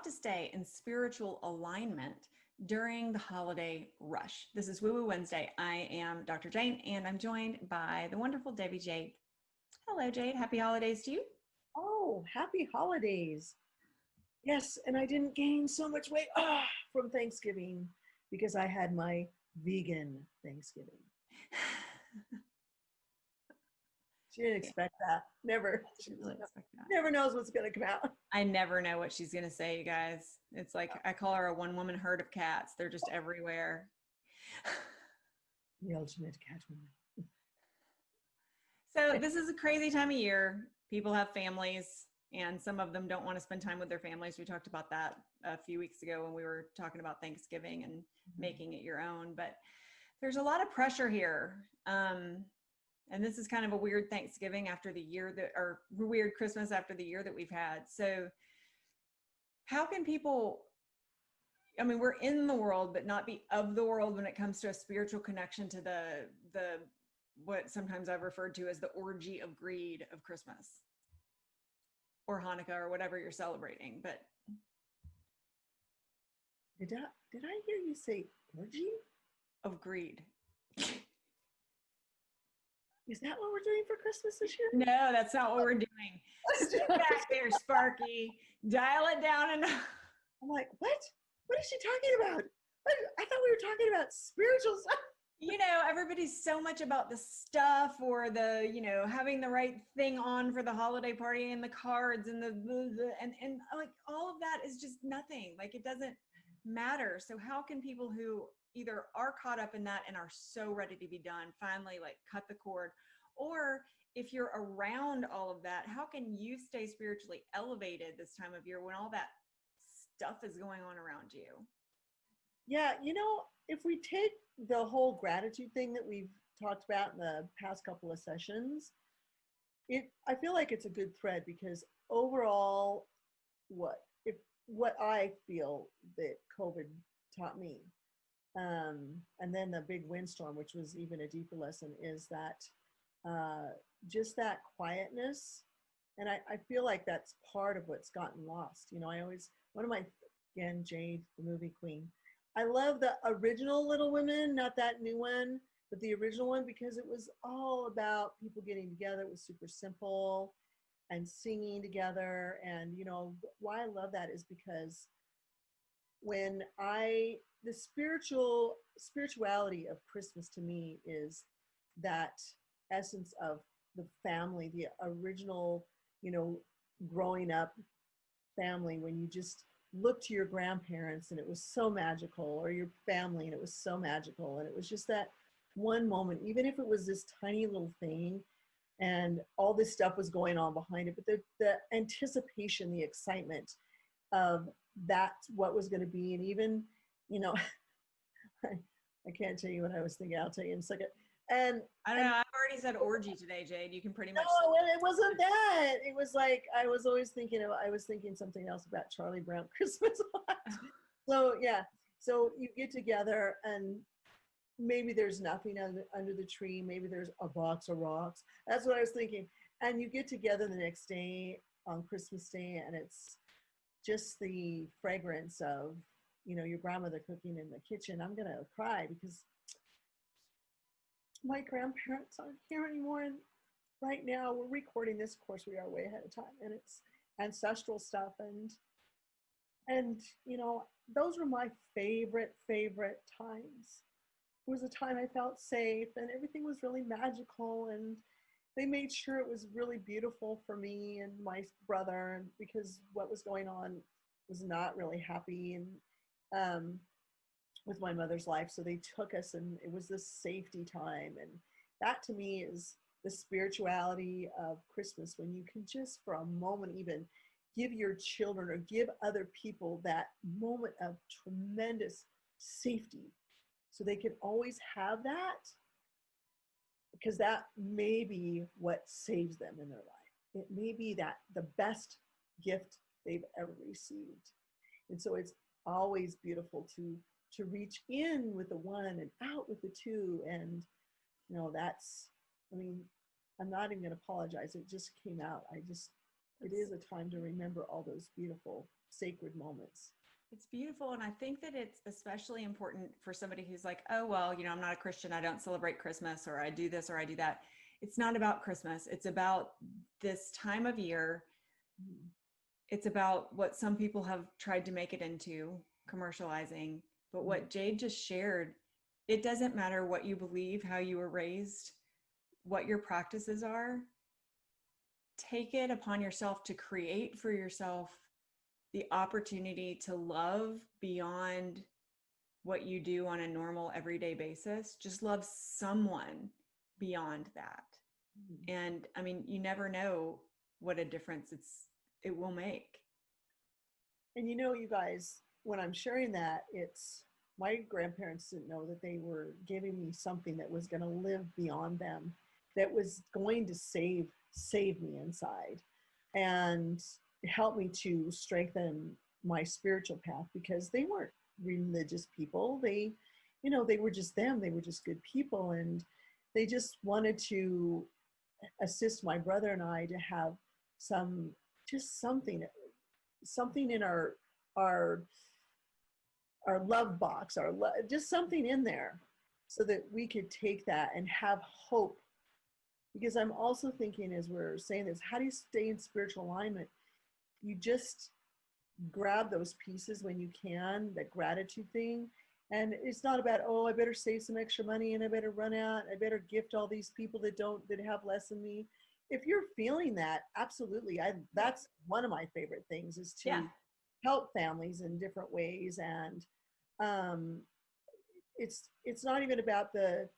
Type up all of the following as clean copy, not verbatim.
to stay in spiritual alignment during the holiday rush. This is Woo Woo Wednesday. I am Dr. Jane, and I'm joined by the wonderful Devi Jade. Hello, Jade. Happy holidays to you. Oh, happy holidays. Yes, and I didn't gain so much weight from Thanksgiving because I had my vegan Thanksgiving. She didn't expect that. Never. She Really expect that. never knows what's going to come out. I never know what she's going to say, you guys. It's like I call her a one-woman herd of cats. They're just everywhere. The ultimate cat woman. So this is a crazy time of year. People have families, and some of them don't want to spend time with their families. We talked about that a few weeks ago when we were talking about Thanksgiving and making it your own. But there's a lot of pressure here. And this is kind of a weird Thanksgiving after the year that, or weird Christmas after the year that we've had. So how can people, I mean, we're in the world, but not be of the world when it comes to a spiritual connection to the what sometimes I've referred to as the orgy of greed of Christmas or Hanukkah or whatever you're celebrating. But Did I hear you say orgy? Of greed. Is that what we're doing for Christmas this year? No, that's not what we're doing. Sit back there, Sparky. Dial it down. And I'm like, what? What is she talking about? I thought we were talking about spiritual stuff. You know, everybody's so much about the stuff or the, you know, having the right thing on for the holiday party and the cards and and like all of that is just nothing. Like it doesn't matter. So how can people who either are caught up in that and are so ready to be done finally like cut the cord, or if you're around all of that, how can you stay spiritually elevated this time of year when all that stuff is going on around you? Yeah, you know, if we take the whole gratitude thing that we've talked about in the past couple of sessions, I feel like it's a good thread because overall, what I feel that COVID taught me, and then the big windstorm, which was even a deeper lesson, is that just that quietness. And I feel like that's part of what's gotten lost. You know, again, Jade, the movie queen, I love the original Little Women, not that new one, but the original one, because it was all about people getting together. It was super simple and singing together. And, you know, why I love that is because the spirituality of Christmas to me is that essence of the family, the original, you know, growing up family, when you just look to your grandparents and it was so magical, or your family and it was so magical. And it was just that one moment, even if it was this tiny little thing and all this stuff was going on behind it, but the anticipation, the excitement of that's what was going to be. And even, you know, I can't tell you what I was thinking. I'll tell you in a second. And I don't know. I've already said orgy today, Jade. You can pretty much. No, it wasn't that. It was like I was thinking something else about Charlie Brown Christmas. So yeah. So you get together and maybe there's nothing under the tree. Maybe there's a box of rocks. That's what I was thinking. And you get together the next day on Christmas Day, and it's just the fragrance of, you know, your grandmother cooking in the kitchen. I'm gonna cry because my grandparents aren't here anymore, and right now we're recording this. Of course, we are way ahead of time, and it's ancestral stuff, and you know, those were my favorite times. It was a time I felt safe, and everything was really magical, and they made sure it was really beautiful for me and my brother, because what was going on was not really happy, and with my mother's life. So they took us, and it was this safety time. And that to me is the spirituality of Christmas, when you can just for a moment even give your children or give other people that moment of tremendous safety, so they can always have that, because that may be what saves them in their life. It may be that the best gift they've ever received. And so it's always beautiful to reach in with the one and out with the two. And, you know, I'm not even going to apologize. It just came out. It is a time to remember all those beautiful sacred moments. It's beautiful. And I think that it's especially important for somebody who's like, oh, well, I'm not a Christian. I don't celebrate Christmas, or I do this or I do that. It's not about Christmas. It's about this time of year. Mm-hmm. It's about what some people have tried to make it into, commercializing. But what Jade just shared, it doesn't matter what you believe, how you were raised, what your practices are. Take it upon yourself to create for yourself the opportunity to love beyond what you do on a normal everyday basis. Just love someone beyond that. And I mean, you never know what a difference it will make. And you guys, when I'm sharing that, it's my grandparents didn't know that they were giving me something that was going to live beyond them, that was going to save me inside and help me to strengthen my spiritual path, because they weren't religious people. They were just them. They were just good people, and they just wanted to assist my brother and I to have something in our love box, just something in there, so that we could take that and have hope. Because I'm also thinking, as we're saying this, how do you stay in spiritual alignment? You just grab those pieces when you can, that gratitude thing. And it's not about, oh, I better save some extra money and I better run out, I better gift all these people that have less than me. If you're feeling that, absolutely. That's one of my favorite things, is to help families in different ways. And it's not even about the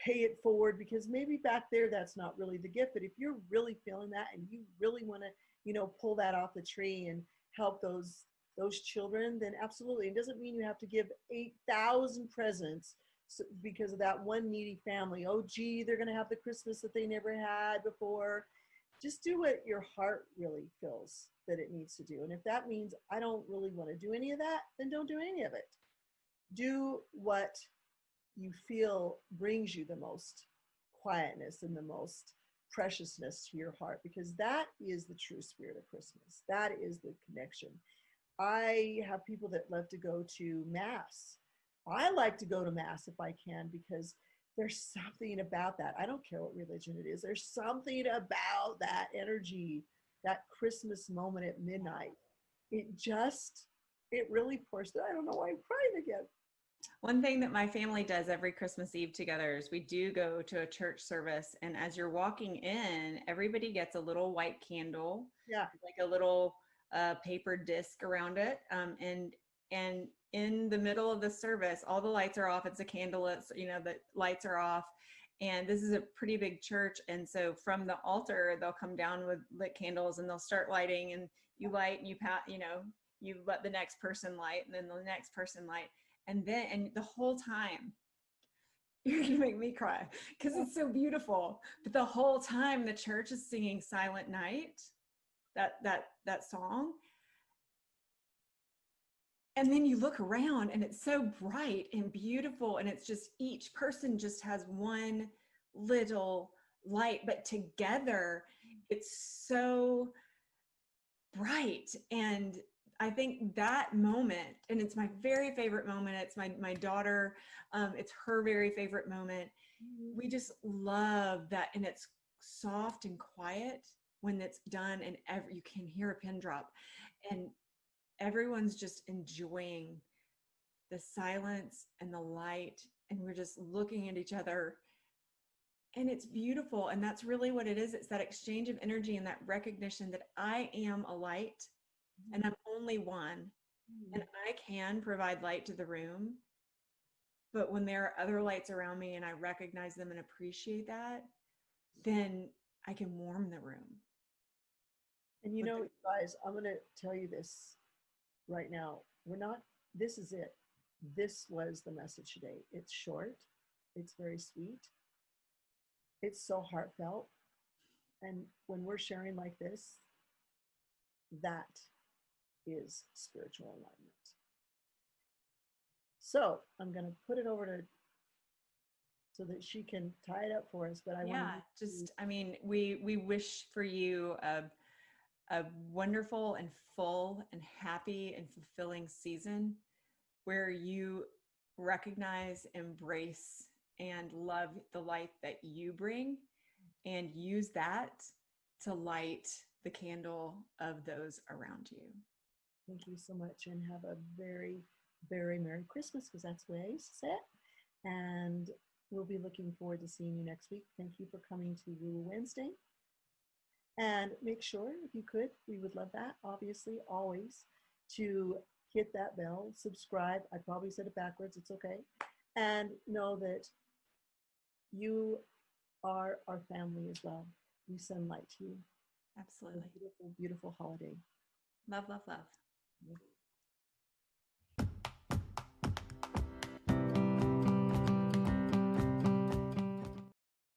pay it forward, because maybe back there that's not really the gift. But if you're really feeling that and you really want to pull that off the tree and help those children, then absolutely. It doesn't mean you have to give 8,000 presents because of that one needy family. Oh, gee, they're going to have the Christmas that they never had before. Just do what your heart really feels that it needs to do. And if that means I don't really want to do any of that, then don't do any of it. Do what you feel brings you the most quietness and the most preciousness to your heart, because that is the true spirit of Christmas. That is the connection. I have people that love to go to Mass. I like to go to Mass if I can, because there's something about that. I don't care what religion it is. There's something about that energy, that Christmas moment at midnight. It really pours through. I don't know why I'm crying again. One thing that my family does every Christmas Eve together is we do go to a church service. And as you're walking in, everybody gets a little white candle, like a little paper disc around it. And in the middle of the service, all the lights are off. It's a candle. The lights are off. And this is a pretty big church. And so from the altar, they'll come down with lit candles and they'll start lighting, and you light and you let the next person light, and then the next person light. And the whole time, you're gonna make me cry because it's so beautiful. But the whole time the church is singing Silent Night, that song. And then you look around and it's so bright and beautiful. And it's just, each person just has one little light, but together it's so bright. And I think that moment, and it's my very favorite moment. It's my daughter. It's her very favorite moment. We just love that. And it's soft and quiet when it's done, and you can hear a pin drop, and everyone's just enjoying the silence and the light. And we're just looking at each other, and it's beautiful. And that's really what it is. It's that exchange of energy and that recognition that I am a light. And I'm only one, and I can provide light to the room. But when there are other lights around me and I recognize them and appreciate that, then I can warm the room. And guys, I'm going to tell you this right now. This is it. This was the message today. It's short. It's very sweet. It's so heartfelt. And when we're sharing like this, that is spiritual alignment. So I'm going to put it over so that she can tie it up for us. But we wish for you a wonderful and full and happy and fulfilling season where you recognize, embrace, and love the light that you bring and use that to light the candle of those around you. Thank you so much, and have a very, very Merry Christmas, because that's the way I used to say it. And we'll be looking forward to seeing you next week. Thank you for coming to Woo Wednesday. And make sure, if you could, we would love that, obviously, always, to hit that bell, subscribe. I probably said it backwards, it's okay. And know that you are our family as well. We send light to you. Absolutely. A beautiful, beautiful holiday. Love, love, love.